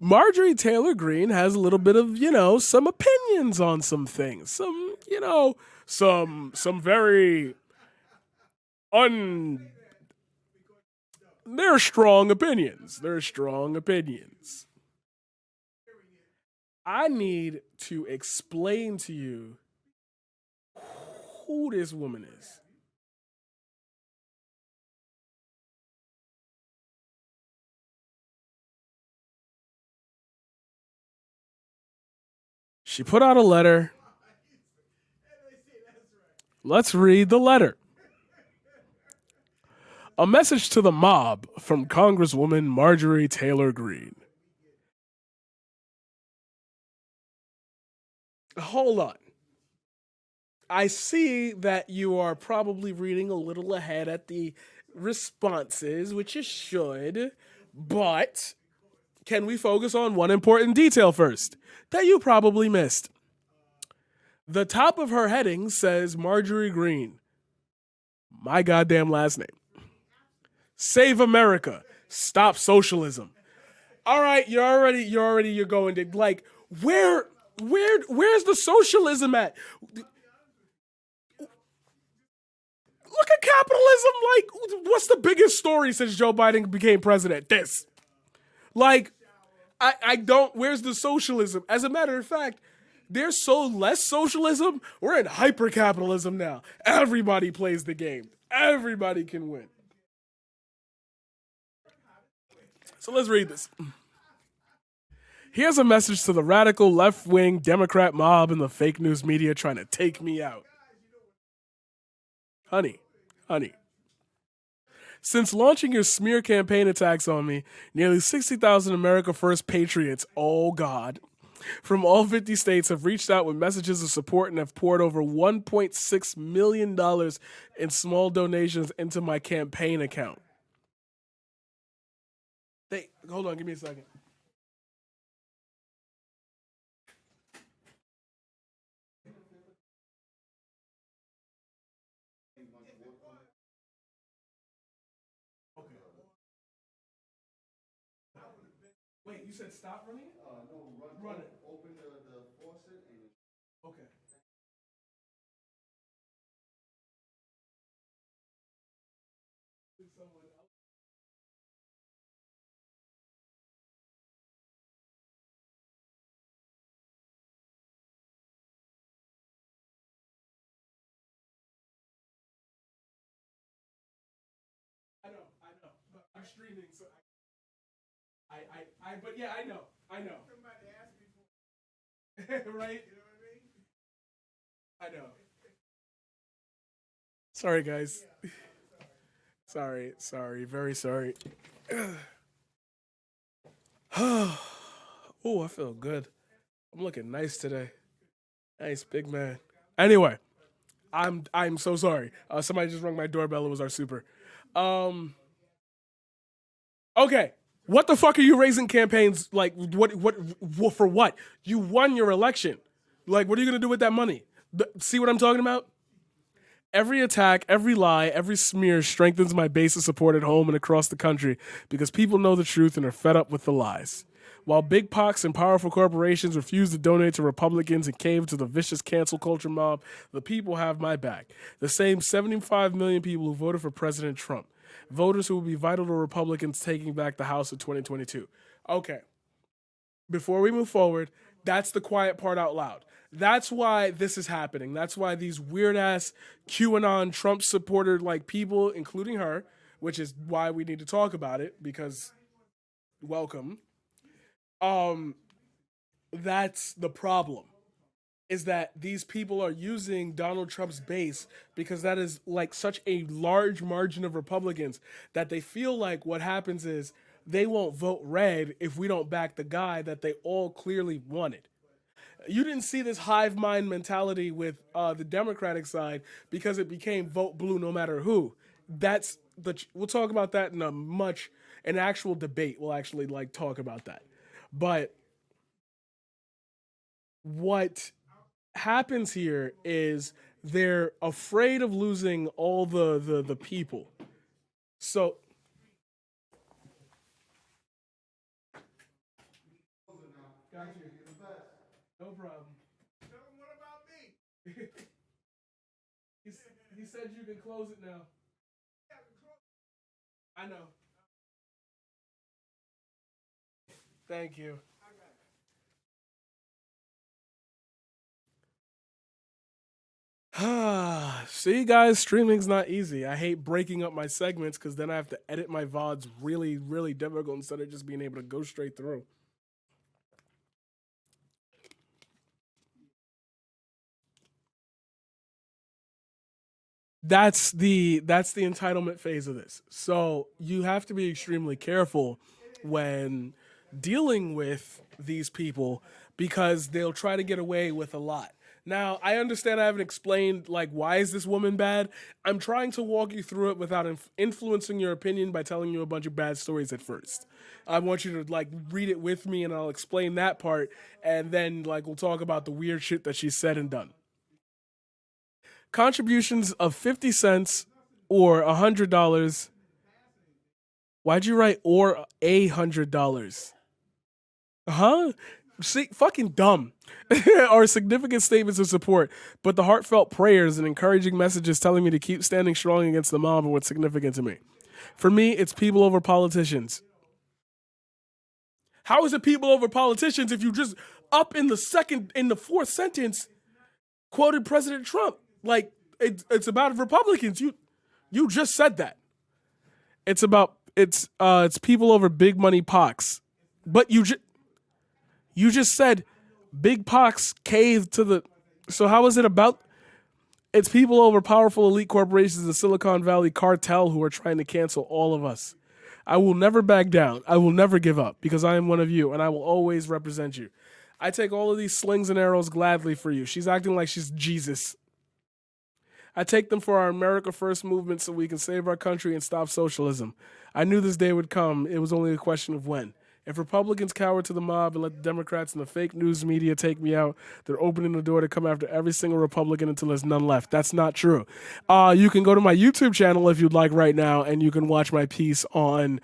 Marjorie Taylor Greene has a little bit of, some opinions on some things. Some very un they're strong opinions. They're strong opinions. I need to explain to you who this woman is. She put out a letter. Let's read the letter. A message to the mob from Congresswoman Marjorie Taylor Greene. Hold on. I see that you are probably reading a little ahead at the responses, which you should, but can we focus on one important detail first that you probably missed? The top of her heading says Marjorie Greene. My goddamn last name. Save America. Stop socialism. All right, you're going to like where's the socialism at? Look at capitalism. Like, what's the biggest story since Joe Biden became president? This. Like, I don't. Where's the socialism? As a matter of fact, there's so less socialism. We're in hyper capitalism now. Everybody plays the game. Everybody can win. So let's read this. Here's a message to the radical left wing Democrat mob and the fake news media trying to take me out. Honey. Since launching your smear campaign attacks on me, nearly 60,000 America First patriots, oh God, from all 50 states have reached out with messages of support and have poured over $1.6 million in small donations into my campaign account. Hold on, give me a second. Wait, you said stop running it? No, run it. Open the faucet and. Okay. I know, but I'm streaming, so but yeah, I know. Somebody asked me for right? You know what I mean? I know. Sorry, guys. Sorry, very sorry. Oh, I feel good. I'm looking nice today. Nice, big man. Anyway, I'm so sorry. Somebody just rung my doorbell. It was our super. Um. Okay. What the fuck are you raising campaigns like? What for? What you won your election? Like, what are you gonna do with that money? See what I'm talking about? Every attack, every lie, every smear strengthens my base of support at home and across the country because people know the truth and are fed up with the lies. While big pox and powerful corporations refuse to donate to Republicans and cave to the vicious cancel culture mob, the people have my back. The same 75 million people who voted for President Trump. Voters who will be vital to Republicans taking back the House in 2022. Okay, before we move forward, that's the quiet part out loud. That's why this is happening. That's why these weird ass QAnon Trump supporter like people, including her, which is why we need to talk about it because welcome. Um, that's the problem. Is that these people are using Donald Trump's base because that is like such a large margin of Republicans that they feel like what happens is they won't vote red if we don't back the guy that they all clearly wanted. You didn't see this hive mind mentality with the Democratic side because it became vote blue no matter who. We'll talk about that in an actual debate. We'll actually like talk about that. But what happens here is they're afraid of losing all the people. So Got you. No problem. Tell him what about me? He said you can close it now. I know. Thank you. See, guys, streaming's not easy. I hate breaking up my segments because then I have to edit my VODs really, really difficult instead of just being able to go straight through. That's the entitlement phase of this. So you have to be extremely careful when dealing with these people because they'll try to get away with a lot. Now, I understand I haven't explained like why is this woman bad. I'm trying to walk you through it without influencing your opinion by telling you a bunch of bad stories at first. I want you to like read it with me and I'll explain that part and then like we'll talk about the weird shit that she said and done. Contributions of 50 cents or $100. Why'd you write or $100? Huh? See, fucking dumb. Are significant statements of support, but the heartfelt prayers and encouraging messages telling me to keep standing strong against the mob are what's significant to me. For me, it's people over politicians. How is it people over politicians if you just up in the fourth sentence quoted President Trump? Like it's about Republicans. You just said that. It's people over big money pox. But you just said big pox caved to the. So how is it about? It's people over powerful elite corporations, the Silicon Valley cartel, who are trying to cancel all of us. I will never back down. I will never give up because I am one of you and I will always represent you. I take all of these slings and arrows gladly for you. She's acting like she's Jesus. I take them for our America First movement so we can save our country and stop socialism. I knew this day would come. It was only a question of when. If Republicans cower to the mob and let the Democrats and the fake news media take me out, they're opening the door to come after every single Republican until there's none left. That's not true. You can go to my YouTube channel if you'd like right now, and you can watch my piece on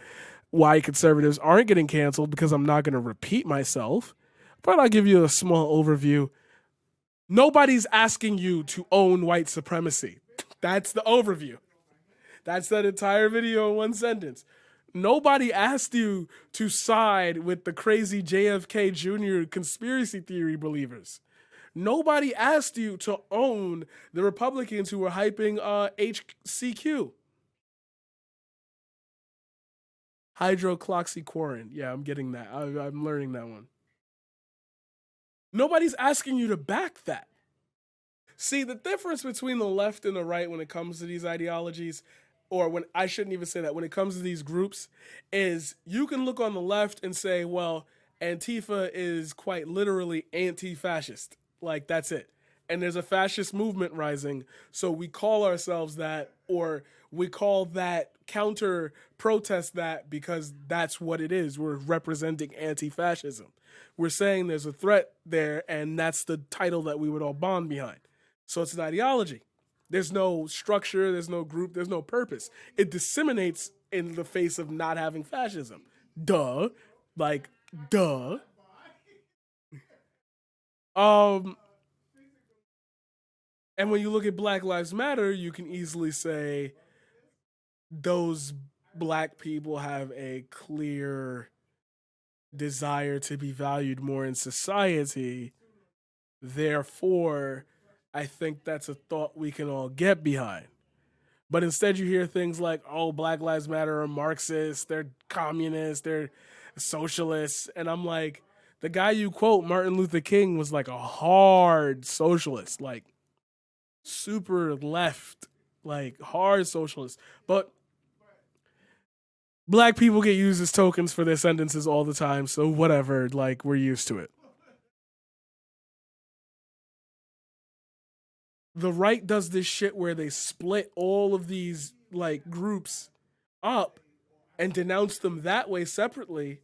why conservatives aren't getting canceled because I'm not going to repeat myself. But I'll give you a small overview. Nobody's asking you to own white supremacy. That's the overview. That's that entire video in one sentence. Nobody asked you to side with the crazy JFK Jr. conspiracy theory believers. Nobody asked you to own the Republicans who were hyping HCQ. Hydroxychloroquine. Yeah, I'm getting that. I'm learning that one. Nobody's asking you to back that. See, the difference between the left and the right when it comes to these ideologies, or when I shouldn't even say that, when it comes to these groups, is you can look on the left and say, well, Antifa is quite literally anti fascist. Like, that's it. And there's a fascist movement rising. So we call ourselves that, or we call that counter protest that because that's what it is. We're representing anti fascism. We're saying there's a threat there, and that's the title that we would all bond behind. So it's an ideology. There's no structure, there's no group, there's no purpose. It disseminates in the face of not having fascism. Duh. Like, duh. Um, and when you look at Black Lives Matter, you can easily say those black people have a clear desire to be valued more in society. Therefore, I think that's a thought we can all get behind. But instead, you hear things like, oh, Black Lives Matter are Marxists, they're communists, they're socialists. And I'm like, the guy you quote, Martin Luther King, was like a hard socialist, like super left, like hard socialist. But black people get used as tokens for their sentences all the time. So whatever, like we're used to it. The right does this shit where they split all of these like groups up and denounce them that way separately,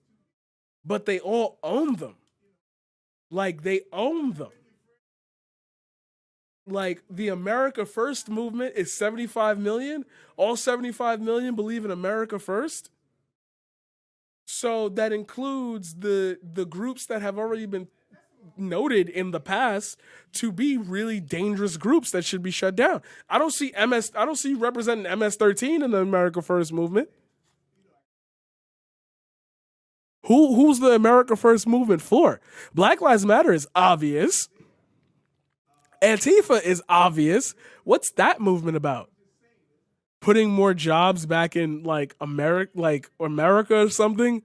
but they all own them. Like they own them. Like the America First movement is 75 million. All 75 million believe in America First. So that includes the groups that have already been noted in the past to be really dangerous groups that should be shut down. I don't see representing MS-13 in the America First movement. Who's the America First movement for? Black Lives Matter is obvious. Antifa is obvious. What's that movement about? Putting more jobs back in like America or something?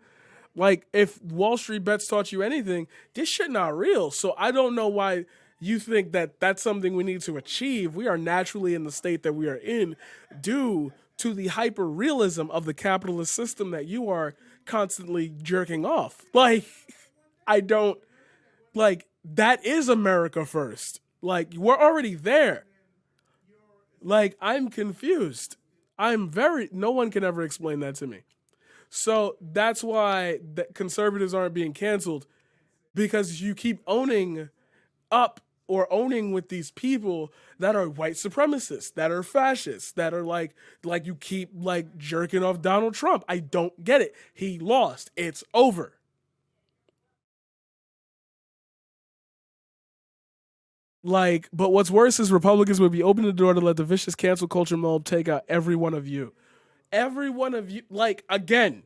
Like, if Wall Street bets taught you anything, this shit not real. So I don't know why you think that that's something we need to achieve. We are naturally in the state that we are in due to the hyper realism of the capitalist system that you are constantly jerking off. Like, I don't like that is America first. Like, we're already there. Like, I'm confused. No one can ever explain that to me. So that's why the conservatives aren't being canceled, because you keep owning up or owning with these people that are white supremacists, that are fascists, that are like you keep like jerking off Donald Trump. I don't get it. He lost. It's over. Like, but what's worse is Republicans would be opening the door to let the vicious cancel culture mob take out every one of you. Every one of you. Like, again,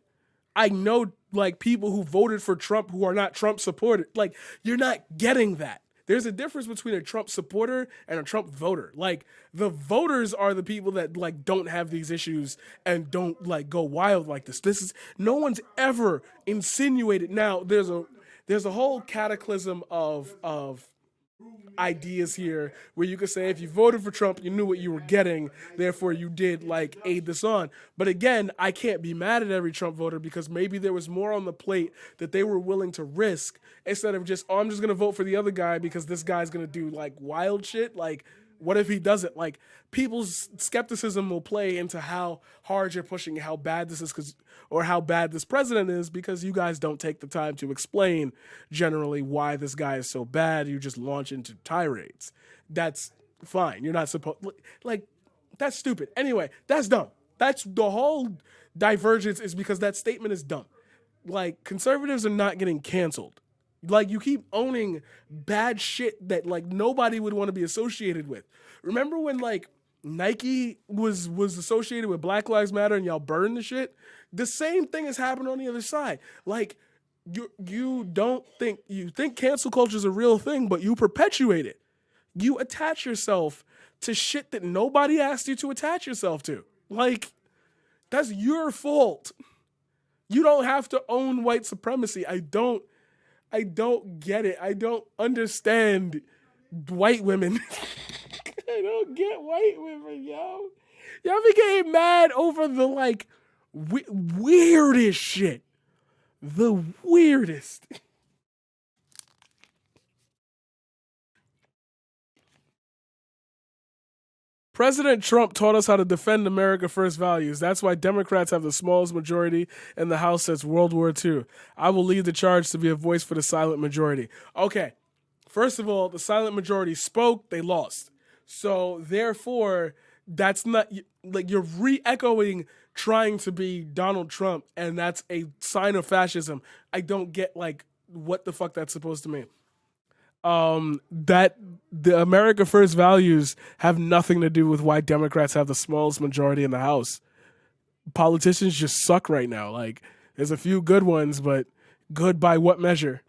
I know like people who voted for Trump who are not Trump supporters. Like, you're not getting that. There's a difference between a Trump supporter and a Trump voter. Like, the voters are the people that like don't have these issues and don't like go wild like this. This is no one's ever insinuated. Now there's a whole cataclysm of ideas here where you could say if you voted for Trump, you knew what you were getting, therefore you did like aid this on. But again, I can't be mad at every Trump voter because maybe there was more on the plate that they were willing to risk instead of just, oh, I'm just gonna vote for the other guy because this guy's gonna do like wild shit. Like, what if he doesn't? Like, people's skepticism will play into how hard you're pushing, how bad this is, because or how bad this president is, because you guys don't take the time to explain generally why this guy is so bad. You just launch into tirades. That's fine. You're not supposed like that's stupid. Anyway, that's dumb. That's the whole divergence is because that statement is dumb. Like, conservatives are not getting canceled. Like, you keep owning bad shit that like nobody would want to be associated with. Remember when like Nike was associated with Black Lives Matter and y'all burned the shit? The same thing has happened on the other side. Like, you think cancel culture is a real thing, but you perpetuate it. You attach yourself to shit that nobody asked you to attach yourself to. Like, that's your fault. You don't have to own white supremacy. I don't get it. I don't understand white women. I don't get white women, yo. Y'all be getting mad over the like weirdest shit. The weirdest. President Trump taught us how to defend America First values. That's why Democrats have the smallest majority in the House since World War II. I will lead the charge to be a voice for the silent majority. Okay, first of all, the silent majority spoke, they lost. So therefore, that's not like you're re-echoing trying to be Donald Trump, and that's a sign of fascism. I don't get like what the fuck that's supposed to mean. That the America First values have nothing to do with why Democrats have the smallest majority in the House. Politicians just suck right now. Like, there's a few good ones, but good by what measure?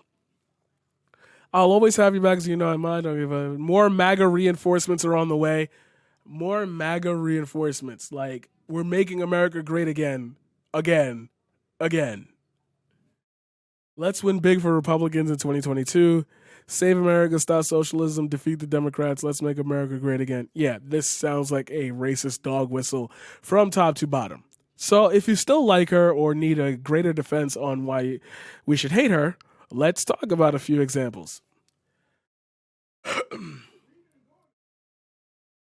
I'll always have you back, so you know I mind. Don't give a more MAGA reinforcements are on the way. More MAGA reinforcements. Like, we're making America great again, again, again. Let's win big for Republicans in 2022. Save America, stop socialism, defeat the Democrats. Let's make America great again. Yeah, this sounds like a racist dog whistle from top to bottom. So if you still like her or need a greater defense on why we should hate her, let's talk about a few examples.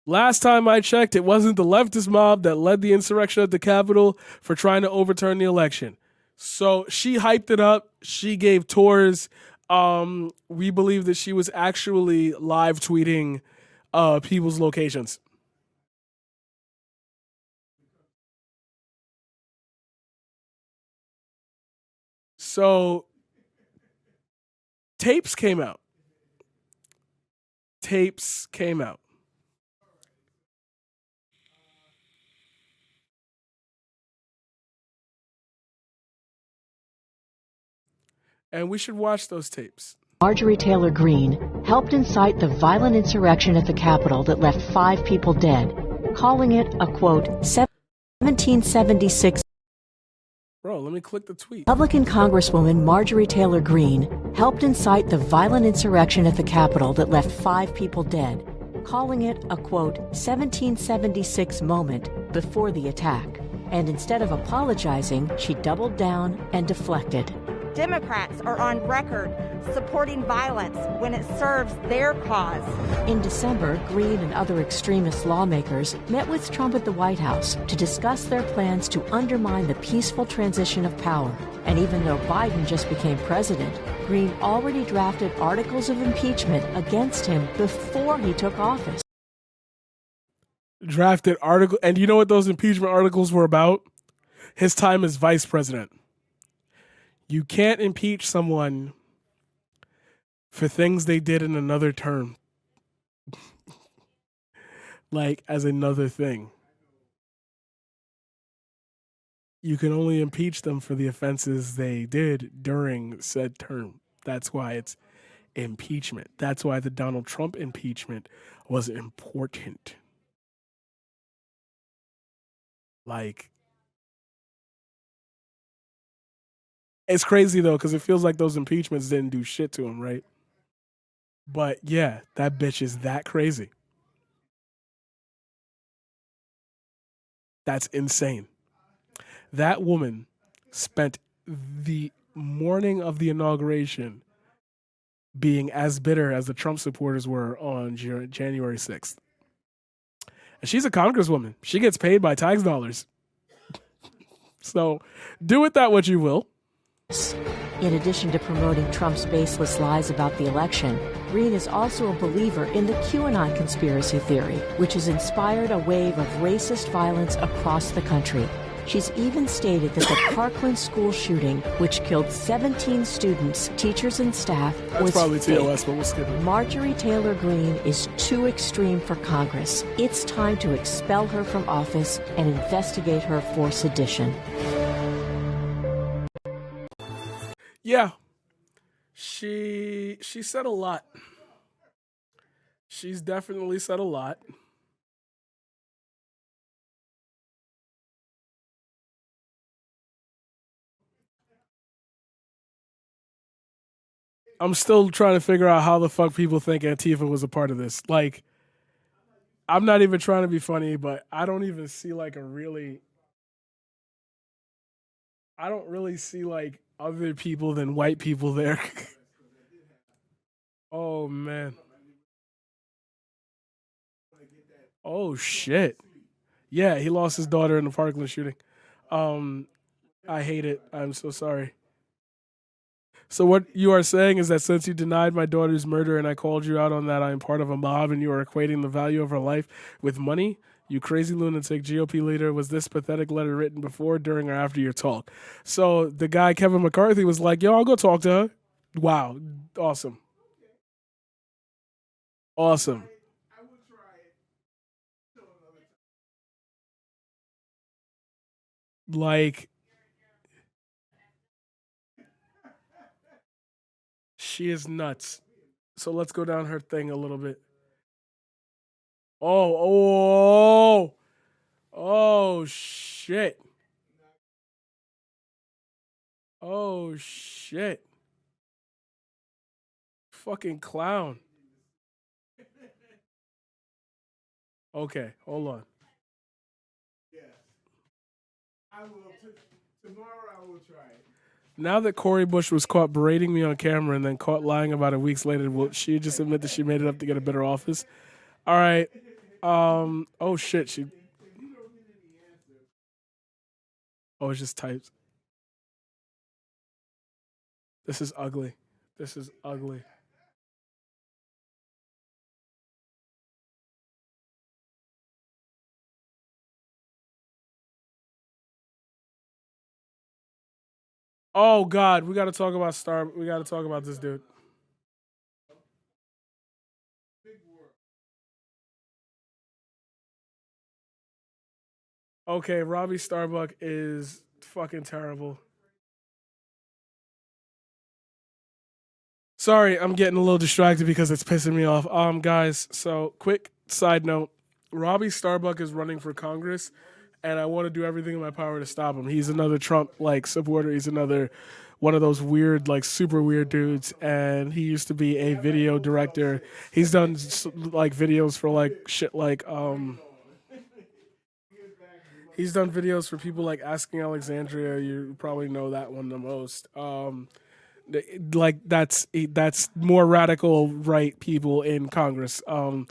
Last time I checked, it wasn't the leftist mob that led the insurrection at the Capitol for trying to overturn the election. So she hyped it up. She gave tours. We believe that she was actually live tweeting people's locations. So tapes came out. Tapes came out. And we should watch those tapes. Marjorie Taylor Greene helped incite the violent insurrection at the Capitol that left 5 people dead, calling it a, quote, 1776. Bro, let me click the tweet. Republican Congresswoman Marjorie Taylor Greene helped incite the violent insurrection at the Capitol that left 5 people dead, calling it a, quote, 1776 moment before the attack. And instead of apologizing, she doubled down and deflected. Democrats are on record supporting violence when it serves their cause. In December, Greene and other extremist lawmakers met with Trump at the White House to discuss their plans to undermine the peaceful transition of power. And even though Biden just became president, Greene already drafted articles of impeachment against him before he took office. Drafted article, and you know what those impeachment articles were about? His time as vice president. You can't impeach someone for things they did in another term. Like, as another thing. You can only impeach them for the offenses they did during said term. That's why it's impeachment. That's why the Donald Trump impeachment was important. Like, it's crazy though, because it feels like those impeachments didn't do shit to him, right? But yeah, that bitch is that crazy. That's insane. That woman spent the morning of the inauguration being as bitter as the Trump supporters were on January 6th. And she's a congresswoman. She gets paid by tax dollars. So do with that what you will. In addition to promoting Trump's baseless lies about the election, Greene is also a believer in the QAnon conspiracy theory, which has inspired a wave of racist violence across the country. She's even stated that the Parkland school shooting, which killed 17 students, teachers, and staff, That's was probably fake. TOS, but we'll skip it. Marjorie Taylor Greene is too extreme for Congress. It's time to expel her from office and investigate her for sedition. Yeah. She said a lot. She's definitely said a lot. I'm still trying to figure out how the fuck people think Antifa was a part of this. Like, I'm not even trying to be funny, but I don't even see like I don't really see like other people than white people there. Oh man. Oh shit. Yeah, he lost his daughter in the Parkland shooting. I hate it. I'm so sorry. So what you are saying is that since you denied my daughter's murder and I called you out on that, I am part of a mob and you are equating the value of her life with money? You crazy lunatic GOP leader. Was this pathetic letter written before, during, or after your talk? So the guy, Kevin McCarthy, was like, yo, I'll go talk to her. Wow. Awesome. Awesome. Like, she is nuts. So let's go down her thing a little bit. Oh, shit. Oh, shit. Fucking clown. Okay, hold on. I will. Tomorrow I will try it. Now that Cori Bush was caught berating me on camera and then caught lying about it weeks later, will she just admit that she made it up to get a better office? All right. Oh shit. She. Oh, it's just types. This is ugly. This is ugly. Oh God, we got to talk about Star. We got to talk about this dude. Okay, Robbie Starbuck is fucking terrible. Sorry, I'm getting a little distracted because it's pissing me off. Guys, so quick side note: Robbie Starbuck is running for Congress, and I want to do everything in my power to stop him. He's another Trump like supporter. He's another one of those weird, like super weird dudes, and he used to be a video director. He's done like videos for like shit like he's done videos for people like Asking Alexandria. You probably know that one the most. Like that's more radical right people in Congress. I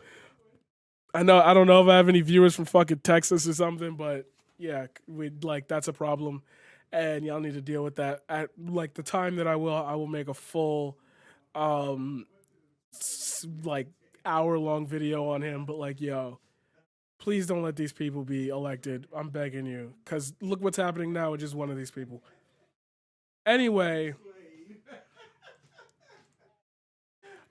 don't know if I have any viewers from fucking Texas or something, but yeah, we like that's a problem, and y'all need to deal with that. At like the time that I will make a full, um, like hour-long video on him. But like, yo, please don't let these people be elected. I'm begging you, because look what's happening now with just one of these people. Anyway,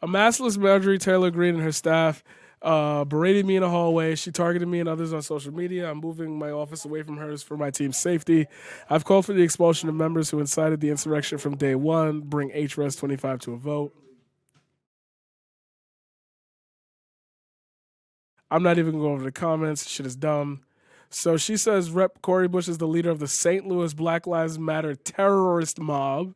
a maskless Majorie Taylor Greene and her staff berated me in a hallway. She targeted me and others on social media. I'm moving my office away from hers for my team's safety. I've called for the expulsion of members who incited the insurrection from day one. Bring HRES 25 to a vote. I'm not even going to go over the comments. Shit is dumb. So she says Rep. Cori Bush is the leader of the St. Louis Black Lives Matter terrorist mob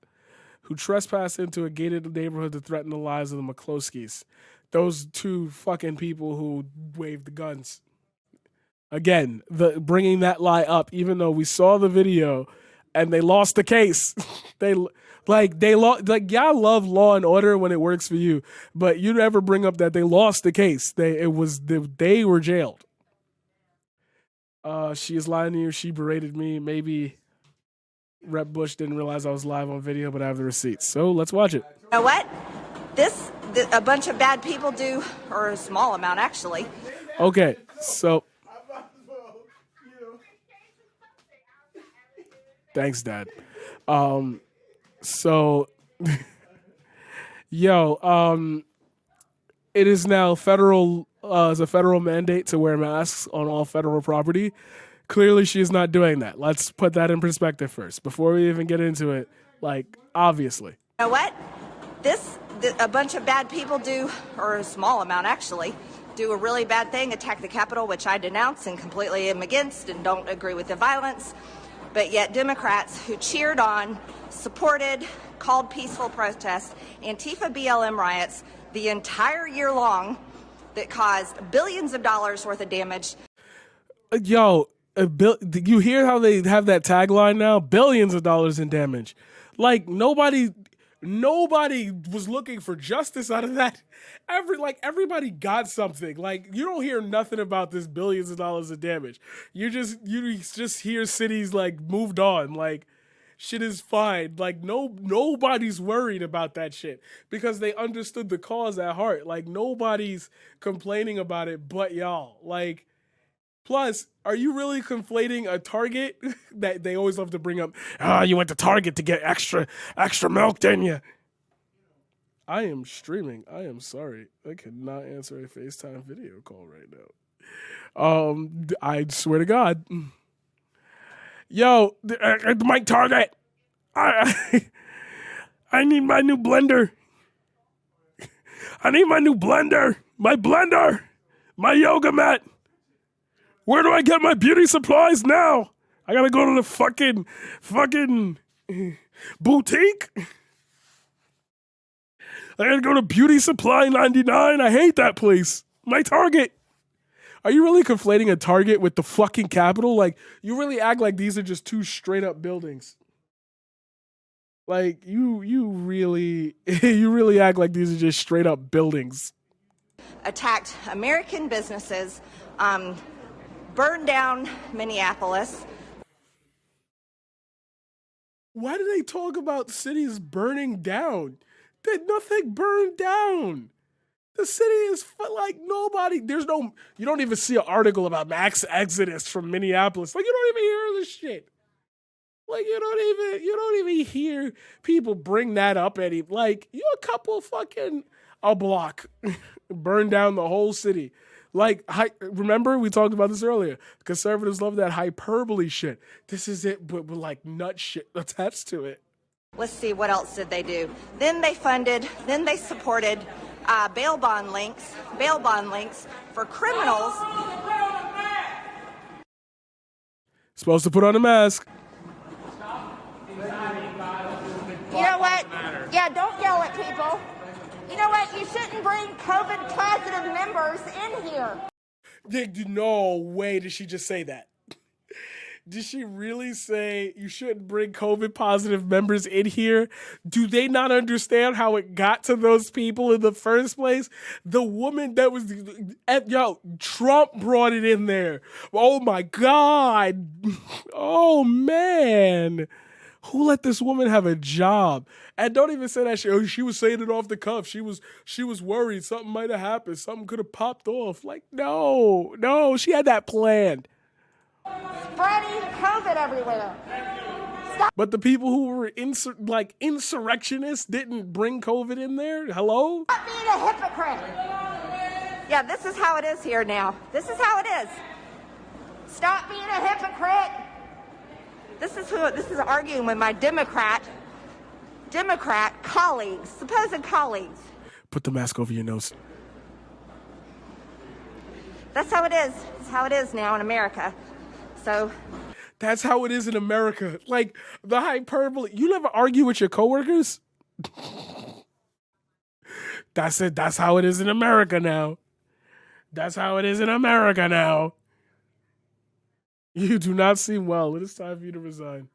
who trespassed into a gated neighborhood to threaten the lives of the McCloskeys. Those two fucking people who waved the guns. Again, the bringing that lie up, even though we saw the video and they lost the case. Like y'all love Law and Order when it works for you, but you never bring up that they lost the case. They were jailed. She is lying to you. She berated me. Maybe Rep Bush didn't realize I was live on video, but I have the receipts. So let's watch it. You know what? A bunch of bad people do, or a small amount actually. Okay, so thanks, Dad. So yo, it is now federal as a federal mandate to wear masks on all federal property. Clearly, she is not doing that. Let's put that in perspective first before we even get into it. Like, obviously. You know what? A bunch of bad people do, or a small amount actually, do a really bad thing, attack the Capitol, which I denounce and completely am against and don't agree with the violence. But yet Democrats who cheered on, supported, called peaceful protests, Antifa BLM riots the entire year long that caused billions of dollars worth of damage. Yo, you hear how they have that tagline now? Billions of dollars in damage. Like nobody was looking for justice out of that. Everybody got something. Like you don't hear nothing about this billions of dollars of damage. You just hear cities like moved on. Like shit is fine. Like nobody's worried about that shit because they understood the cause at heart. Like nobody's complaining about it but y'all. Like plus, are you really conflating a Target that they always love to bring up? You went to Target to get extra milk, didn't you? I am streaming. I am sorry. I cannot answer a FaceTime video call right now. I swear to God. Yo, Mike Target. I need my new blender. I need my new blender. My blender. My yoga mat. Where do I get my beauty supplies now? I gotta go to the fucking boutique. I gotta go to Beauty Supply 99. I hate that place. My Target. Are you really conflating a Target with the fucking Capitol? Like, you really act like these are just two straight up buildings. Like, you really act like these are just straight up buildings. Attacked American businesses, burned down Minneapolis. Why do they talk about cities burning down? Nothing burned down. The city is like nobody. You don't even see an article about max exodus from Minneapolis. Like you don't even hear this shit. Like you don't even hear people bring that up like you a couple fucking a block burn down the whole city. Like remember we talked about this earlier. Conservatives love that hyperbole shit. This is it, but with like nut shit attached to it. Let's see, what else did they do? Then they supported bail bond links for criminals. Supposed to put on a mask. You know what? Yeah, don't yell at people. You know what? You shouldn't bring COVID positive members in here. No way did she just say that. Did she really say you shouldn't bring COVID positive members in here? Do they not understand how it got to those people in the first place? The woman that was, Trump brought it in there. Oh my God. Oh man. Who let this woman have a job? And don't even say that she was saying it off the cuff. She was worried something might have happened. Something could have popped off. Like, no, she had that planned. Spreading COVID everywhere. Stop. But the people who were insurrectionists didn't bring COVID in there? Hello? Stop being a hypocrite. Yeah, this is how it is here now. This is how it is. Stop being a hypocrite. This is arguing with my Democrat colleagues, supposed colleagues. Put the mask over your nose. That's how it is. That's how it is now in America. So that's how it is in America. Like the hyperbole. You never argue with your coworkers? That's it. That's how it is in America now. That's how it is in America now. You do not seem well. It is time for you to resign.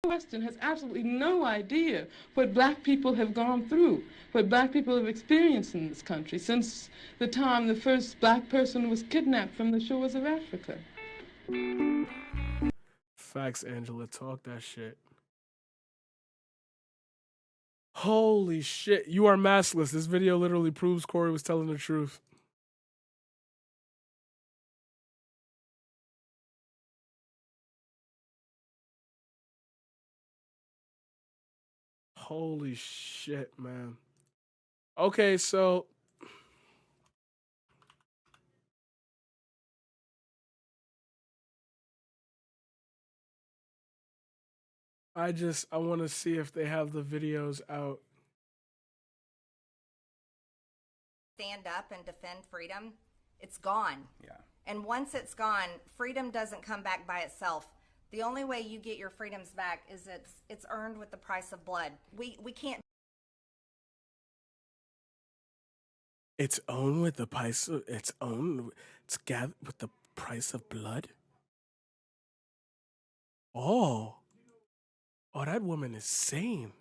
Western has absolutely no idea what black people have gone through, what black people have experienced in this country since the time the first black person was kidnapped from the shores of Africa. Facts, Angela. Talk that shit. Holy shit. You are maskless. This video literally proves Corey was telling the truth. Holy shit, man. Okay, so I want to see if they have the videos out. Stand up and defend freedom. It's gone. Yeah. And once it's gone, freedom doesn't come back by itself. The only way you get your freedoms back is it's earned with the price of blood. We can't. It's owned with the price of, it's gathered with the price of blood. Oh, that woman is sane.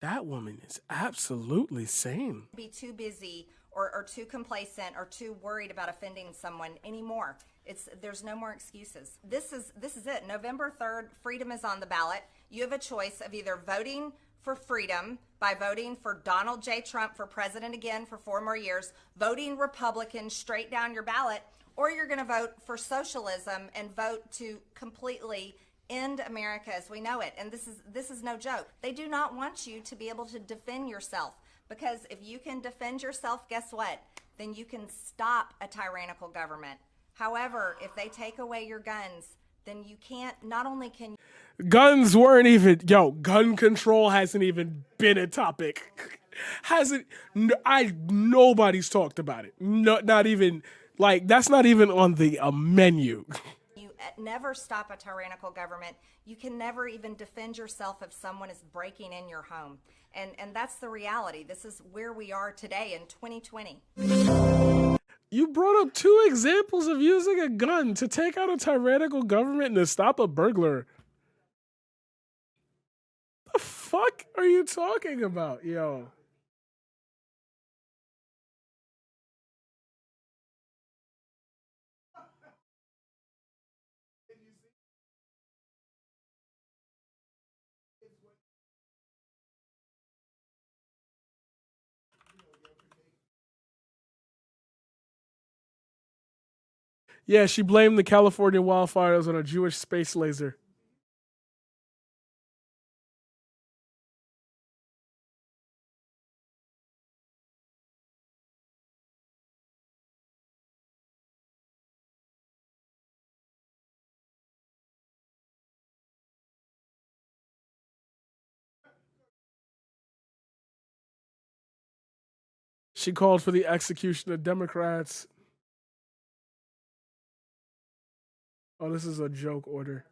That woman is absolutely sane. Be too busy or too complacent or too worried about offending someone anymore. There's no more excuses. This is it. November 3rd, freedom is on the ballot. You have a choice of either voting for freedom by voting for Donald J. Trump for president again for 4 more years, voting Republican straight down your ballot, or you're going to vote for socialism and vote to completely end America as we know it. And this is no joke. They do not want you to be able to defend yourself, because if you can defend yourself, guess what? Then you can stop a tyrannical government. However, if they take away your guns, then you can't, not only can you... Guns weren't even, gun control hasn't even been a topic. Nobody's talked about it. No, not even, that's not even on the menu. You never stop a tyrannical government. You can never even defend yourself if someone is breaking in your home. And that's the reality. This is where we are today in 2020. You brought up 2 examples of using a gun to take out a tyrannical government and to stop a burglar. The fuck are you talking about, yo? Yeah, she blamed the California wildfires on a Jewish space laser. She called for the execution of Democrats. Oh, this is a joke order.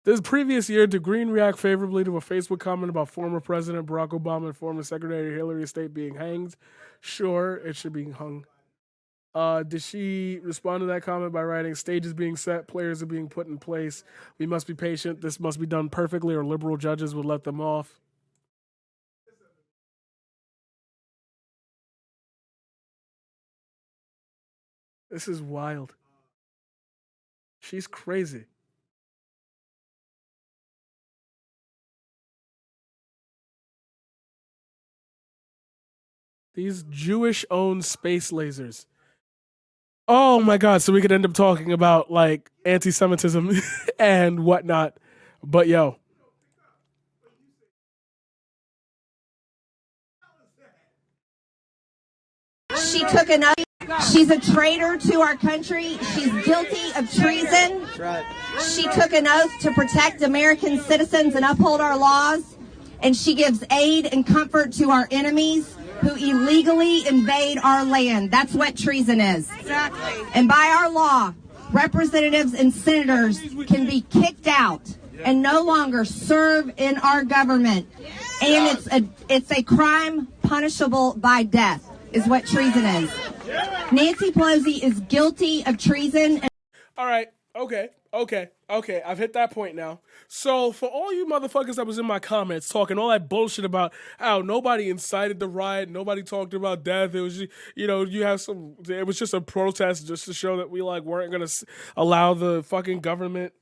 This previous year, did Greene react favorably to a Facebook comment about former President Barack Obama and former Secretary Hillary of State being hanged? Sure, it should be hung. Did she respond to that comment by writing, stages being set, players are being put in place. We must be patient. This must be done perfectly or liberal judges would let them off. This is wild. She's crazy. These Jewish owned space lasers. Oh my God. So we could end up talking about like anti Semitism and whatnot. But yo, She took an oath. She's a traitor to our country. She's guilty of treason. She took an oath to protect American citizens and uphold our laws. And she gives aid and comfort to our enemies who illegally invade our land. That's what treason is. Exactly. And by our law, representatives and senators can be kicked out and no longer serve in our government. And it's a crime punishable by death, is what treason is. Nancy Pelosi is guilty of treason. All right. Okay. I've hit that point now. So for all you motherfuckers that was in my comments talking all that bullshit about how nobody incited the riot, nobody talked about death. It was, you have some. It was just a protest just to show that we like weren't gonna allow the fucking government.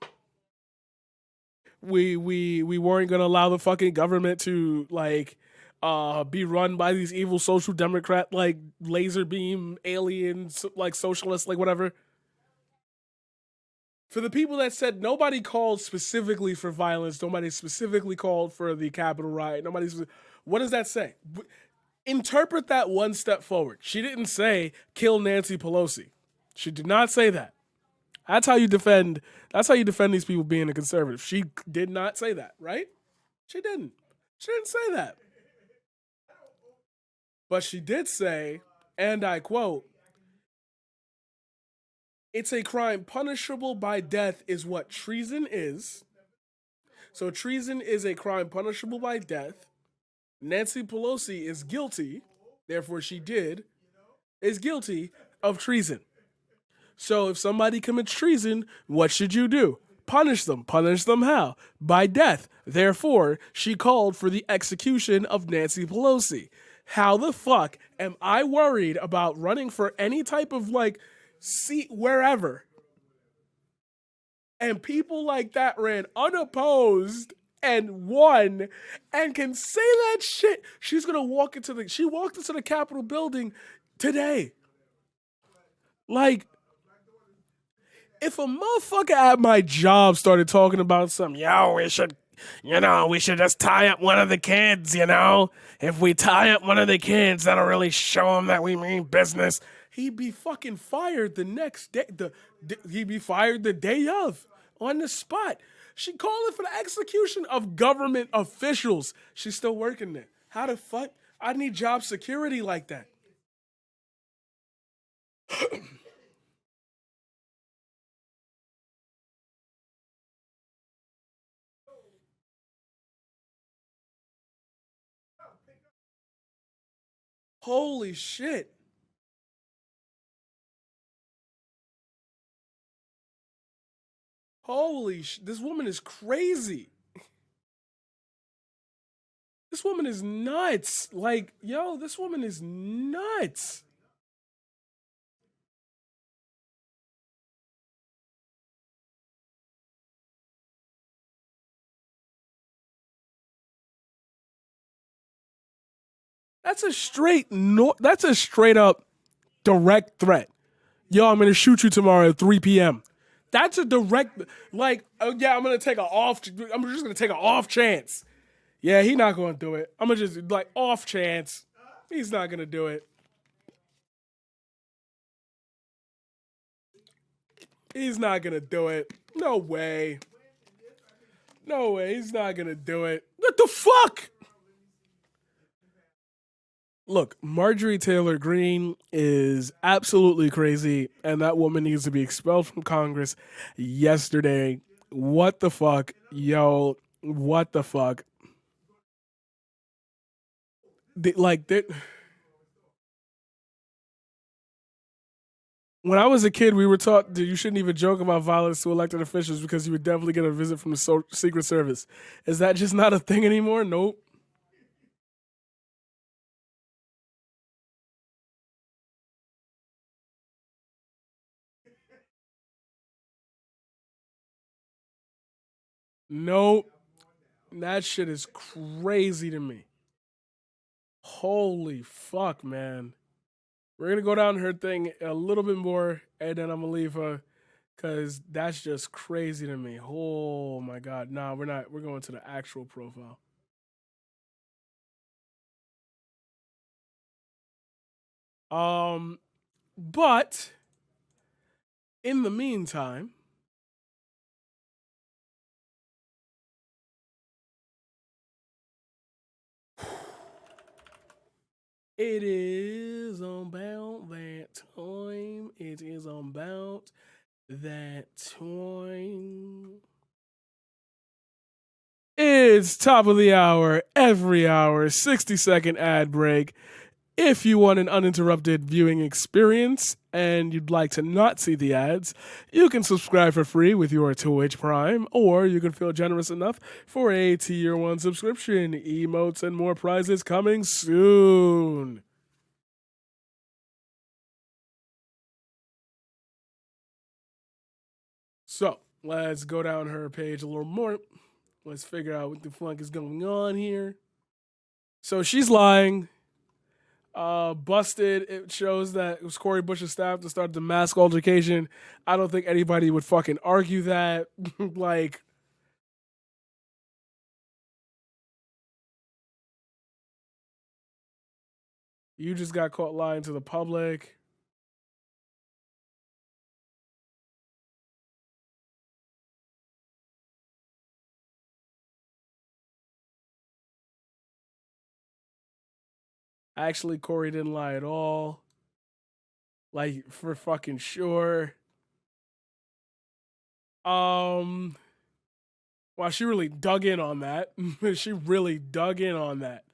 We weren't gonna allow the fucking government to like be run by these evil social democrat like laser beam aliens like socialists like whatever. For the people that said nobody called specifically for violence, nobody specifically called for the Capitol riot, what does that say? Interpret that one step forward. She didn't say kill Nancy Pelosi. She did not say that. That's how you defend these people being a conservative. She did not say that, right? She didn't. She didn't say that. But she did say, and I quote, it's a crime punishable by death is what treason is. So treason is a crime punishable by death. Nancy Pelosi is guilty, therefore is guilty of treason. So if somebody commits treason, what should you do? Punish them. Punish them how? By death. Therefore, she called for the execution of Nancy Pelosi. How the fuck am I worried about running for any type of like seat wherever? And people like that ran unopposed and won and can say that shit. She walked into the Capitol building today. Like, if a motherfucker at my job started talking about something, we should just tie up one of the kids, If we tie up one of the kids, that'll really show them that we mean business. He'd be fucking fired the next day. He'd be fired the day of, on the spot. She called it for the execution of government officials. She's still working there. How the fuck? I need job security like that. Holy shit. This woman is crazy. This woman is nuts. Like, this woman is nuts. That's a straight no. That's a straight up direct threat. Yo, I'm gonna shoot you tomorrow at 3 p.m. That's a direct, like, oh yeah, I'm just gonna take an off chance. Yeah, he not gonna do it. I'm gonna just like off chance. He's not gonna do it. He's not gonna do it. No way. No way. He's not gonna do it. What the fuck? Look, Marjorie Taylor Greene is absolutely crazy, and that woman needs to be expelled from Congress yesterday. What the fuck? Yo, what the fuck? Like, when I was a kid, we were taught that you shouldn't even joke about violence to elected officials because you would definitely get a visit from the Secret Service. Is that just not a thing anymore? Nope. Nope. That shit is crazy to me. Holy fuck, man. We're gonna go down her thing a little bit more, and then I'm gonna leave her because that's just crazy to me. Oh my god. Nah, we're not. We're going to the actual profile. Um, but in the meantime, it is about that time. It is about that time. It's top of the hour, every hour, 60-second ad break. If you want an uninterrupted viewing experience and you'd like to not see the ads, you can subscribe for free with your Twitch Prime, or you can feel generous enough for a Tier 1 subscription. Emotes and more prizes coming soon. So, let's go down her page a little more. Let's figure out what the fuck is going on here. So she's lying. Busted. It shows that it was Cori Bush's staff that started the mask altercation. I don't think anybody would fucking argue that. Like, you just got caught lying to the public. Actually, Cori didn't lie at all. Like, for fucking sure. Um, wow, she really dug in on that. She really dug in on that.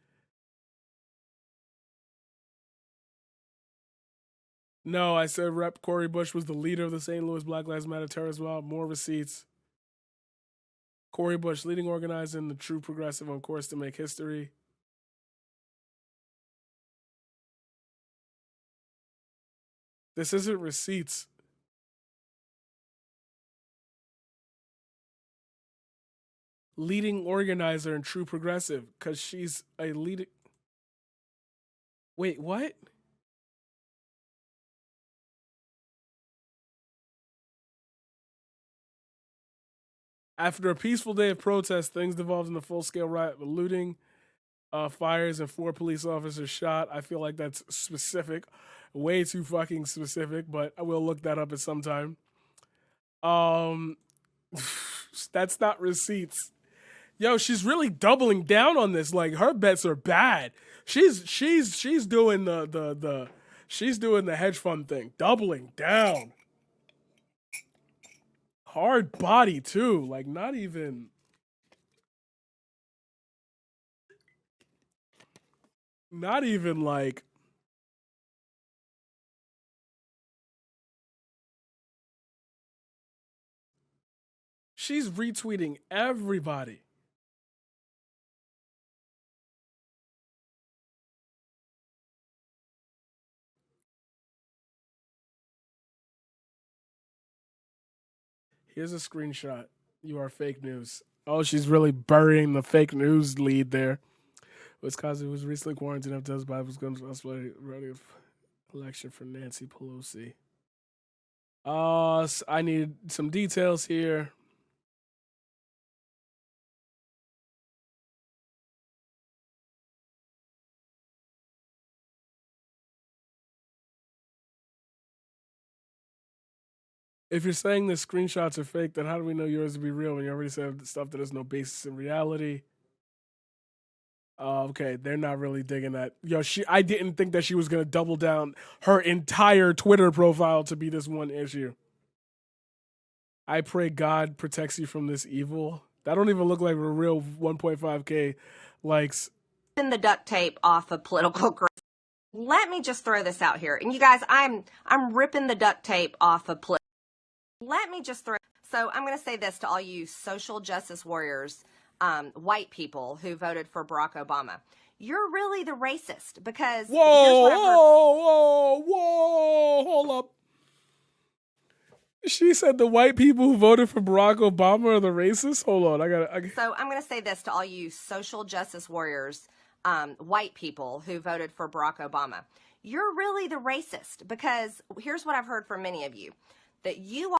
No, I said Rep. Cori Bush was the leader of the St. Louis Black Lives Matter terrorist. Well, more receipts. Cori Bush, leading organizer and the true progressive on course to make history. This isn't receipts. Leading organizer and true progressive, because she's a leading. Wait, what? After a peaceful day of protest, things devolved into full-scale riot with looting, fires, and 4 police officers shot. I feel like that's specific, way too fucking specific, but I will look that up at some time. Um, that's not receipts. Yo, she's really doubling down on this. Like, her bets are bad. She's doing the she's doing the hedge fund thing, doubling down. Hard body too. Like, not even like, she's retweeting everybody. Here's a screenshot. You are fake news. Oh, she's really burying the fake news lead there. Wisconsin was recently quarantined after his Bible was going to running election for Nancy Pelosi. I need some details here. If you're saying the screenshots are fake, then how do we know yours to be real when you already said stuff that has no basis in reality? Okay, they're not really digging that. Yo, I didn't think that she was gonna double down her entire Twitter profile to be this one issue. I pray God protects you from this evil. That don't even look like a real 1.5K likes. The duct tape off of political. Let me just throw this out here, and you guys, I'm ripping the duct tape off of political. Let me just throw. So I'm going to say this to all you social justice warriors, white people who voted for Barack Obama. You're really the racist because here's what I've heard. Whoa, hold up. She said the white people who voted for Barack Obama are the racists? Hold on, I got. So I'm going to say this to all you social justice warriors, white people who voted for Barack Obama. You're really the racist because here's what I've heard from many of you, that you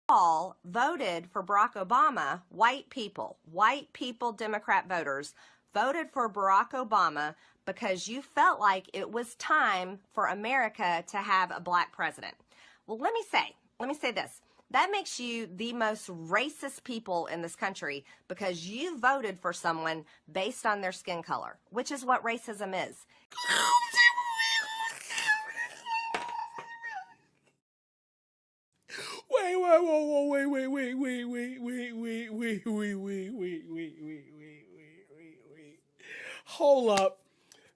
all voted for Barack Obama, white people, Democrat voters, voted for Barack Obama because you felt like it was time for America to have a black president. Well, let me say this. That makes you the most racist people in this country because you voted for someone based on their skin color, which is what racism is. Wait. Hold up.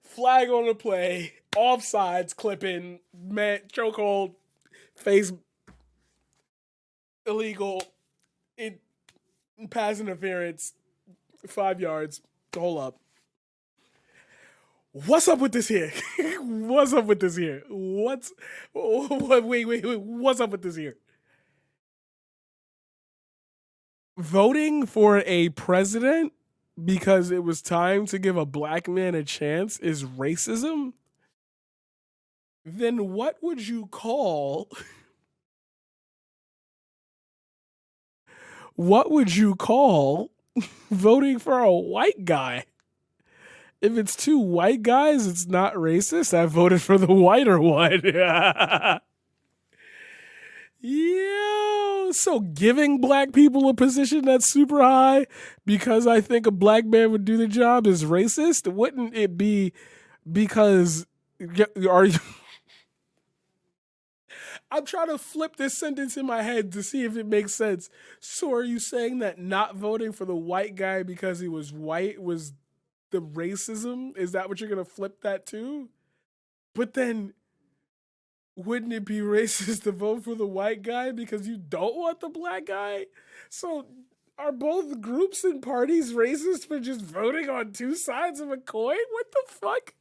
Flag on the play. Offsides clipping. Man, chokehold. Face illegal. Pass interference. 5 yards. Hold up. What's up with this here? What's up with this here? Wait. What's up with this here? Voting for a president because it was time to give a black man a chance is racism? Then what would you call voting for a white guy? If it's two white guys, it's not racist. I voted for the whiter one. Yo, so giving black people a position that's super high because I think a black man would do the job is racist? Wouldn't it be because are you? I'm trying to flip this sentence in my head to see if it makes sense. So are you saying that not voting for the white guy because he was white was the racism? Is that what you're going to flip that to? But then wouldn't it be racist to vote for the white guy because you don't want the black guy? So are both groups and parties racist for just voting on two sides of a coin? What the fuck?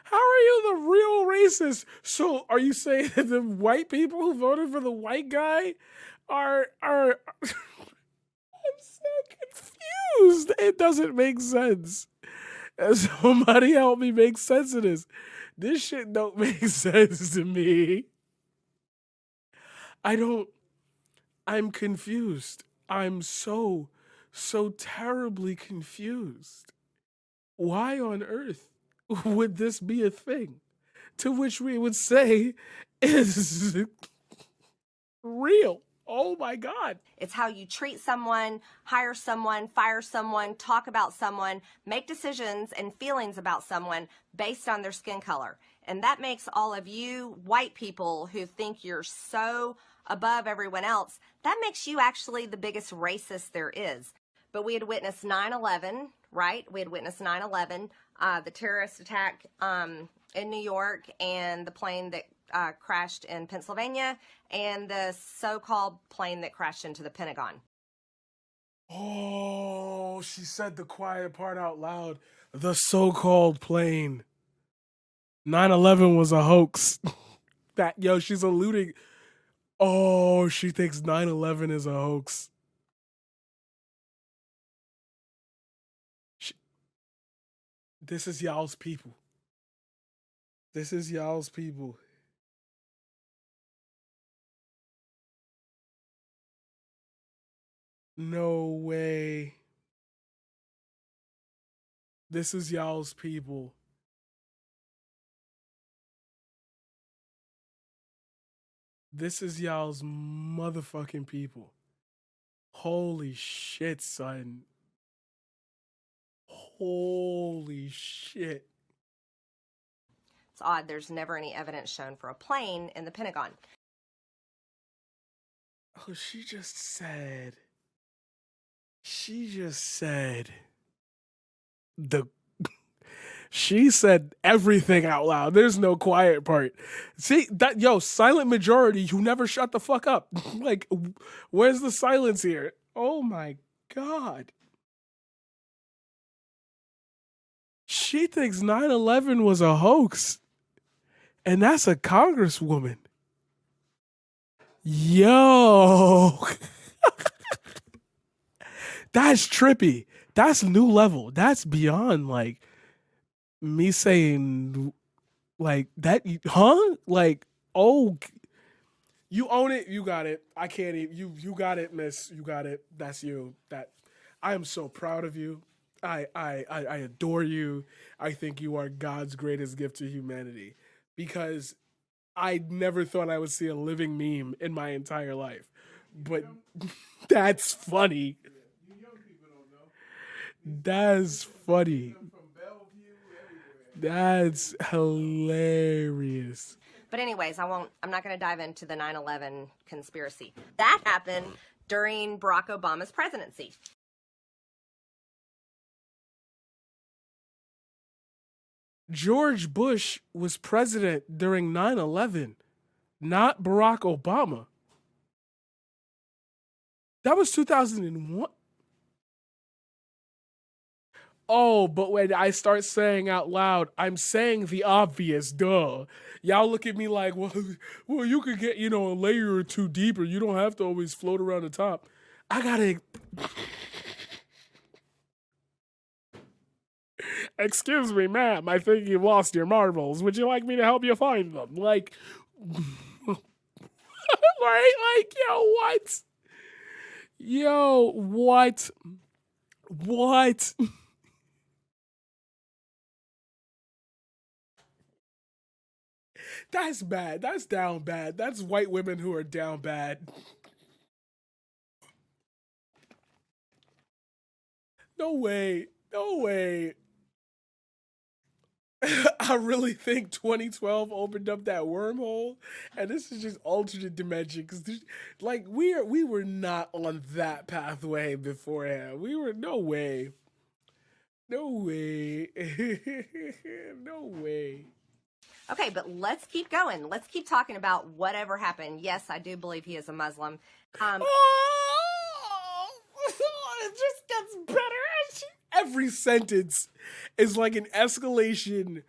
How are you the real racist? So are you saying that the white people who voted for the white guy are I'm so confused. It doesn't make sense. Somebody help me make sense of this. This shit don't make sense to me. I'm confused. I'm so terribly confused. Why on earth would this be a thing? To which we would say is real. Oh my God. It's how you treat someone, hire someone, fire someone, talk about someone, make decisions and feelings about someone based on their skin color. And that makes all of you white people who think you're so above everyone else, that makes you actually the biggest racist there is. But we had witnessed 9/11, right? We had witnessed 9/11, the terrorist attack in New York, and the plane that crashed in Pennsylvania, and the so-called plane that crashed into the Pentagon. Oh, she said the quiet part out loud. The so-called plane. 9/11 was a hoax. She's alluding. Oh, she thinks 9/11 is a hoax. This is y'all's people. This is y'all's people. No way. This is y'all's people. This is y'all's motherfucking people. Holy shit, son. Holy shit. It's odd there's never any evidence shown for a plane in the Pentagon. Oh, she just said the she said everything out loud. There's no quiet part. See that, yo, silent majority, you never shut the fuck up. Like, where's the silence here? Oh my God. She thinks 9/11 was a hoax. And that's a congresswoman. Yo. That's trippy. That's new level. That's beyond like me saying like that, huh? Like, oh, you own it. You got it. I can't even. You got it, miss. You got it. That's you. That I am so proud of you. I adore you. I think you are God's greatest gift to humanity because I never thought I would see a living meme in my entire life. But that's funny. That's funny. That's hilarious. But anyways, I'm not going to dive into the 9/11 conspiracy. That happened during Barack Obama's presidency. George Bush was president during 9/11, not Barack Obama. That was 2001. Oh, but when I start saying out loud, I'm saying the obvious, duh. Y'all look at me like, well, you could get, a layer or two deeper. You don't have to always float around the top. I gotta. Excuse me, ma'am. I think you've lost your marbles. Would you like me to help you find them? Like, right? Like, yo, what? Yo, what? What? That's bad. That's down bad. That's white women who are down bad. No way. No way. I really think 2012 opened up that wormhole, and this is just alternate dimension because, like, we were not on that pathway beforehand. We were no way, no way, no way. Okay, but let's keep going. Let's keep talking about whatever happened. Yes, I do believe he is a Muslim. It just gets better. Every sentence is like an escalation.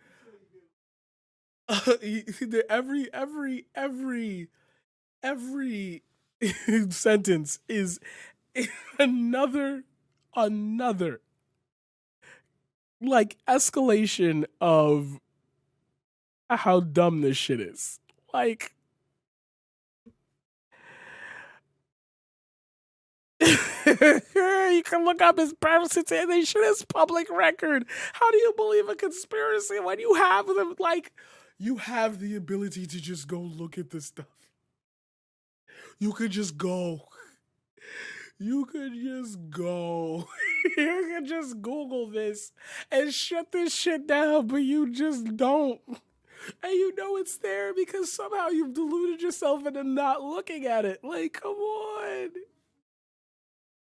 Every sentence is another like escalation of how dumb this shit is. Like, you can look up his birth certificate. It's public record. How do you believe a conspiracy when you have them? Like, you have the ability to just go look at this stuff. You could just go. You could just go. You could just Google this and shut this shit down, but you just don't. And you know it's there because somehow you've deluded yourself into not looking at it. Like, come on.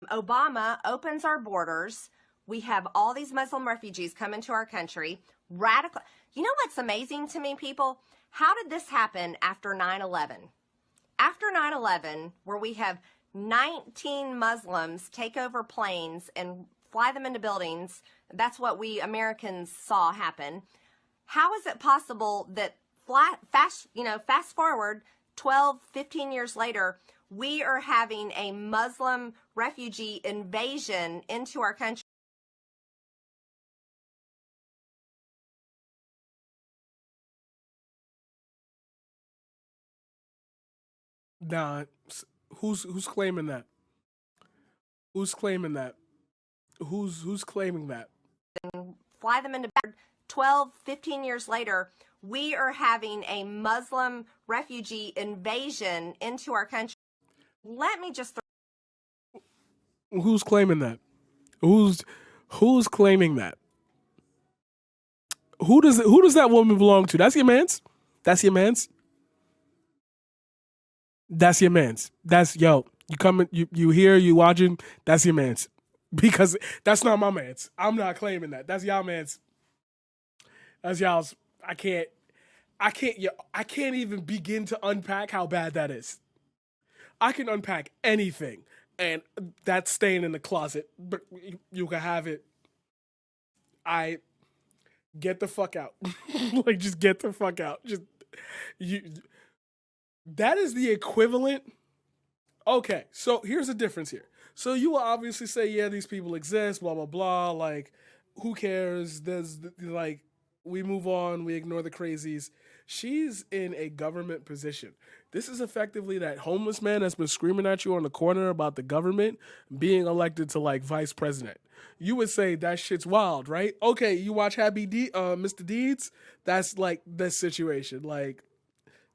Obama opens our borders. We have all these Muslim refugees come into our country. Radical. You know what's amazing to me, people? How did this happen after 9/11? After 9/11, where we have 19 Muslims take over planes and fly them into buildings, that's what we Americans saw happen. How is it possible that fast forward 12, 15 years later, we are having a Muslim refugee invasion into our country? Nah, who's claiming that? Who's claiming that? Who's claiming that? Fly them into 12, 15 years later, we are having a Muslim refugee invasion into our country. Let me just Who's claiming that? Who's claiming that? Who does that woman belong to? That's your man's? That's your man's? That's your man's. That's yo. You coming you here, you watching, that's your man's. Because that's not my man's. I'm not claiming that. That's y'all man's. That's y'all's. I can't even begin to unpack how bad that is. I can unpack anything, and that's staying in the closet. But you can have it. I get the fuck out. Like just get the fuck out. Just you. That is the equivalent. Okay, so here's the difference here. So you will obviously say, yeah, these people exist, blah blah blah. Like, who cares? There's like, we move on, we ignore the crazies. She's in a government position. This is effectively that homeless man that's been screaming at you on the corner about the government being elected to like vice president. You would say that shit's wild, right? Okay, you watch Mr. Deeds. That's like this situation. Like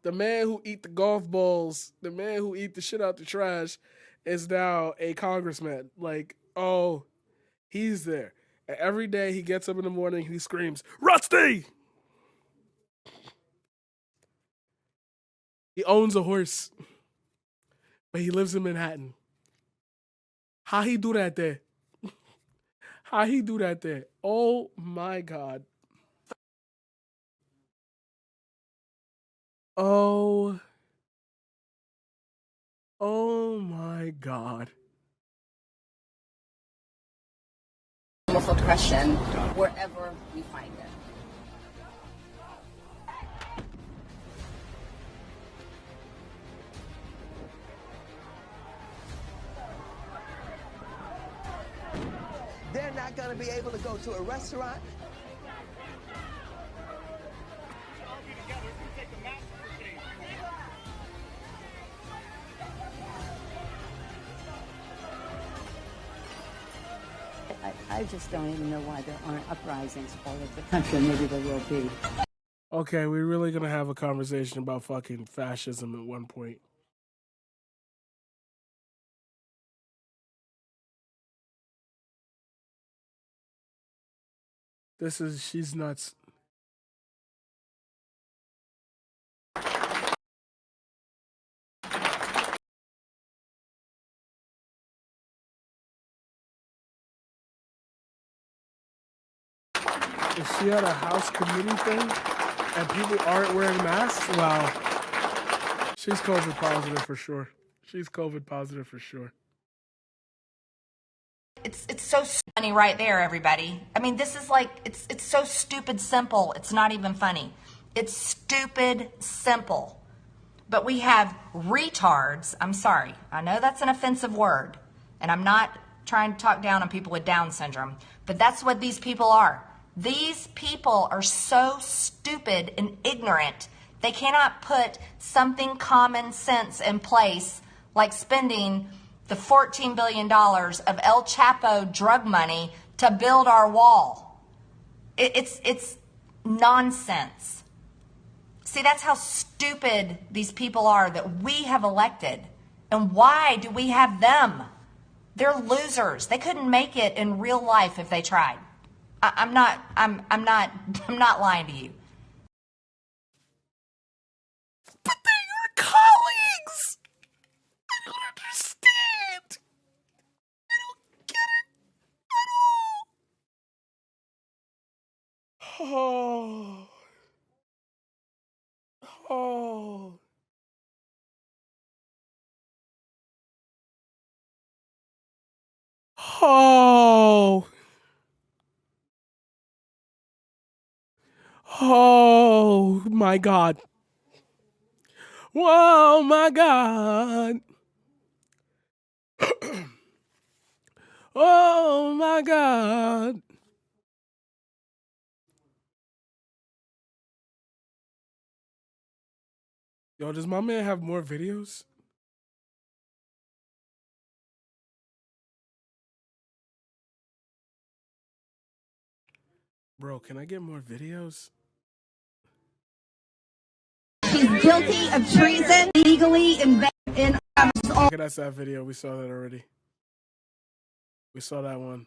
the man who eat the golf balls, the man who eat the shit out the trash, is now a congressman. Like, oh, he's there. And every day he gets up in the morning, he screams, "Rusty!" He owns a horse, but he lives in Manhattan. How he do that there? How he do that there? Oh my God. Oh, oh my God. Oppression wherever we find it. They're not going to be able to go to a restaurant. I just don't even know why there aren't uprisings all over the country. Maybe there will be. Okay, we're really gonna have a conversation about fucking fascism at one point. She's nuts. Is she at a house committee thing and people aren't wearing masks? Wow. She's COVID positive for sure. She's COVID positive for sure. It's so funny right there, everybody. I mean, this is like, it's so stupid simple. It's not even funny. It's stupid simple. But we have retards. I'm sorry. I know that's an offensive word. And I'm not trying to talk down on people with Down syndrome. But that's what these people are. These people are so stupid and ignorant. They cannot put something common sense in place, like spending the $14 billion of El Chapo drug money to build our wall. It's nonsense. See, that's how stupid these people are that we have elected. And why do we have them? They're losers. They couldn't make it in real life if they tried. I'm not lying to you. But they're your colleagues. I don't understand. I don't get it at all. Oh. Oh. Oh my God. Whoa, my God. Oh my God. Yo, does my man have more videos? Bro, can I get more videos? She's guilty of treason, legally in. Okay, that's that video. We saw that already. We saw that one.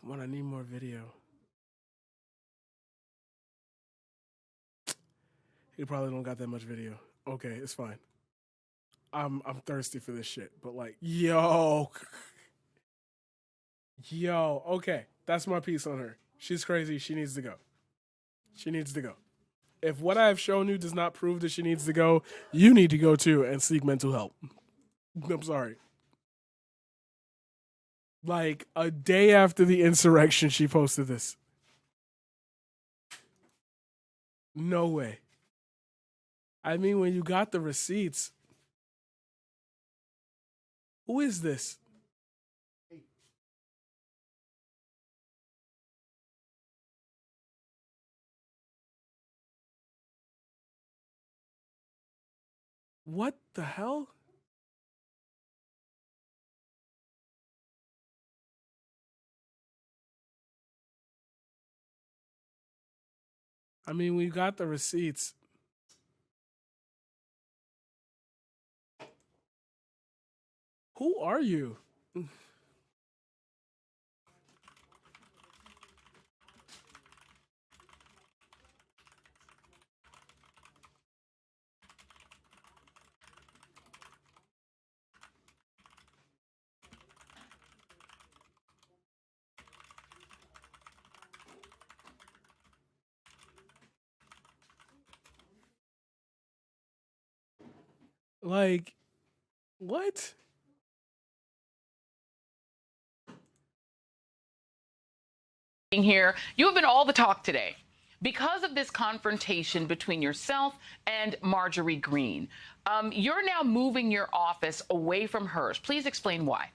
Come on, I need more video. He probably don't got that much video. Okay, it's fine. I'm thirsty for this shit, but like, yo, okay, that's my piece on her. She's crazy. She needs to go. She needs to go. If what I have shown you does not prove that she needs to go, you need to go too and seek mental help. I'm sorry. Like a day after the insurrection, she posted this. No way. I mean, when you got the receipts, who is this? What the hell? I mean, we got the receipts. Who are you? Like, what? Here, you have been all the talk today because of this confrontation between yourself and Marjorie Greene. You're now moving your office away from hers. Please explain why.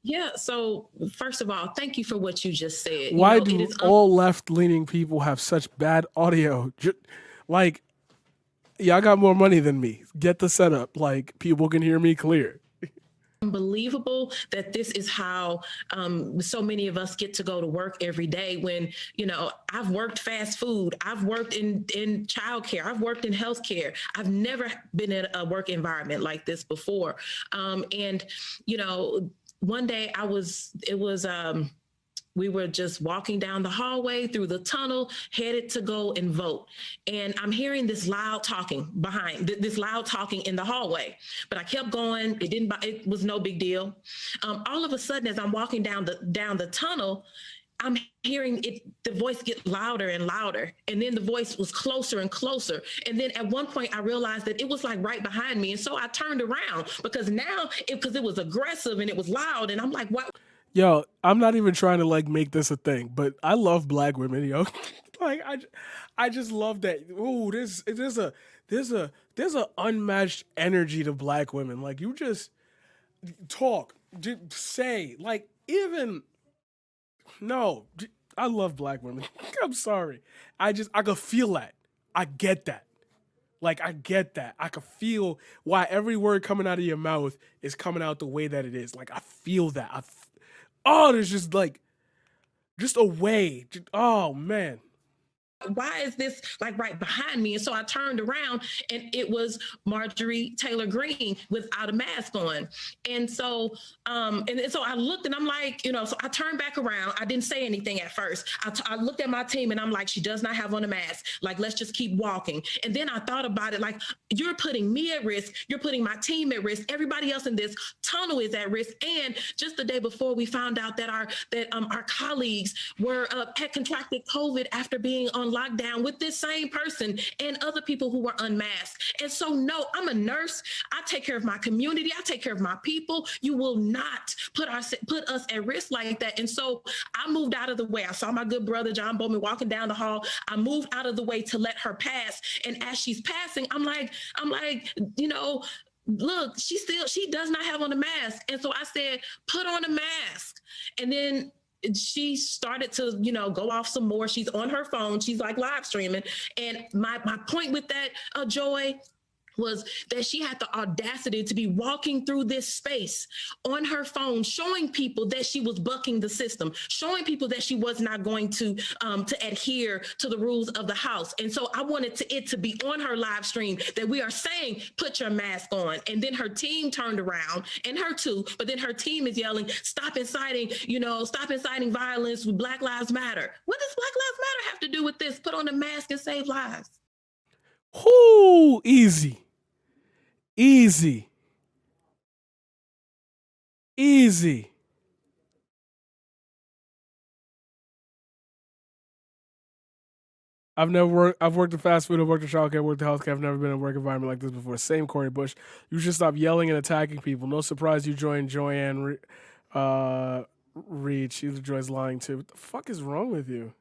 Yeah, so first of all, thank you for what you just said. Why do all left-leaning people have such bad audio? Like, y'all got more money than me. Get the setup. Like, people can hear me clear. Unbelievable that this is how so many of us get to go to work every day when, you know, I've worked fast food, I've worked in childcare, I've worked in healthcare. I've never been in a work environment like this before. And, you know, one day we were just walking down the hallway through the tunnel, headed to go and vote. And I'm hearing this loud talking in the hallway, but I kept going. It was no big deal. All of a sudden, as I'm walking down the tunnel, I'm hearing the voice get louder and louder. And then the voice was closer and closer. And then at one point I realized that it was like right behind me. And so I turned around because it was aggressive and it was loud. And I'm like, what? Yo, I'm not even trying to like make this a thing, but I love black women, yo. Like I just love that. Ooh, there's a unmatched energy to black women. Like you just talk, say, like even no, I love black women. I'm sorry. I could feel that. I get that. Like I get that. I could feel why every word coming out of your mouth is coming out the way that it is. Like I feel that. There's just like, just a way. Oh man. Why is this like right behind me? And so I turned around and it was Marjorie Taylor Greene without a mask on. And so, so I looked and I'm like, you know, so I turned back around. I didn't say anything at first. I looked at my team and I'm like, she does not have on a mask. Like, let's just keep walking. And then I thought about it, like, you're putting me at risk. You're putting my team at risk. Everybody else in this tunnel is at risk. And just the day before we found out that our colleagues had contracted COVID after being on lockdown with this same person and other people who were unmasked. And so, no, I'm a nurse. I take care of my community. I take care of my people. You will not put us at risk like that. And so I moved out of the way. I saw my good brother, John Bowman, walking down the hall. I moved out of the way to let her pass. And as she's passing, I'm like, you know, look, she does not have on a mask. And so I said, put on a mask. And then she started to, you know, go off some more. She's on her phone. She's like live streaming. And my point with that, Joy, was that she had the audacity to be walking through this space on her phone, showing people that she was bucking the system, showing people that she was not going to adhere to the rules of the House. And so I wanted it to be on her live stream that we are saying, put your mask on. And then her team turned around, and her too, but then her team is yelling, stop inciting violence with Black Lives Matter. What does Black Lives Matter have to do with this? Put on a mask and save lives. Whoo, easy. Easy. Easy. I've worked in fast food, I've worked in childcare, I've worked in healthcare, I've never been in a work environment like this before. Same Corey Bush. You should stop yelling and attacking people. No surprise you joined Joanne Reed. She enjoys lying too. What the fuck is wrong with you?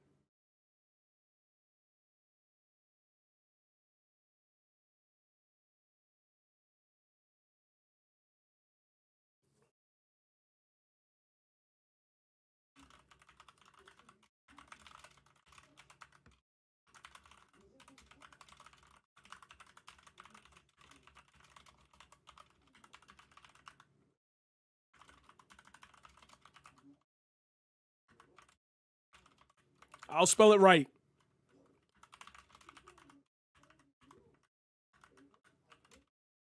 I'll spell it right.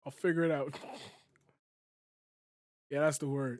I'll figure it out. Yeah, that's the word.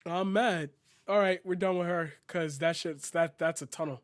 I'm mad. All right, we're done with her because that's a tunnel.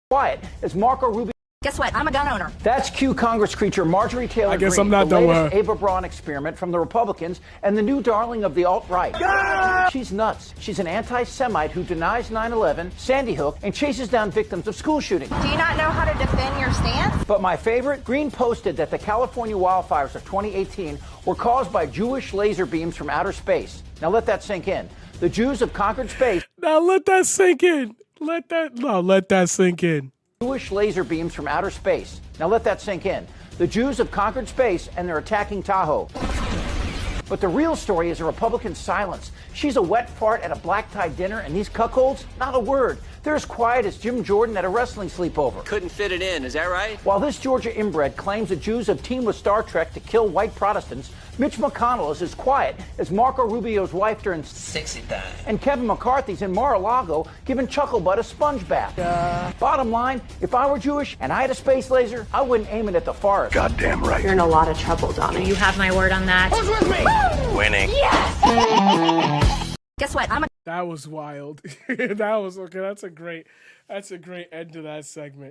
Quiet as Marco Rubio. Guess what? I'm a gun owner. That's Q Congress creature Marjorie Taylor I guess Greene, I'm not the done with latest her. Ava Braun experiment from the Republicans and the new darling of the alt-right. She's nuts. She's an anti-Semite who denies 9/11, Sandy Hook, and chases down victims of school shootings. Do you not know how to defend your stance? But my favorite, Greene posted that the California wildfires of 2018 were caused by Jewish laser beams from outer space. Now let that sink in. The Jews have conquered space. Now let that sink in. Let that sink in. Jewish laser beams from outer space. Now let that sink in. The Jews have conquered space and they're attacking Tahoe. But the real story is a Republican silence. She's a wet fart at a black tie dinner, and these cuckolds, not a word. They're as quiet as Jim Jordan at a wrestling sleepover. Couldn't fit it in, is that right? While this Georgia inbred claims the Jews have teamed with Star Trek to kill white Protestants, Mitch McConnell is as quiet as Marco Rubio's wife during Sexy time. and Kevin McCarthy's in Mar-a-Lago giving Chucklebutt a sponge bath. Bottom line, if I were Jewish and I had a space laser, I wouldn't aim it at the forest. Goddamn right. You're in a lot of trouble, Donna. You have my word on that. Who's with me? Winning. Guess what? I'm a That was wild. That was okay. That's a great end to that segment.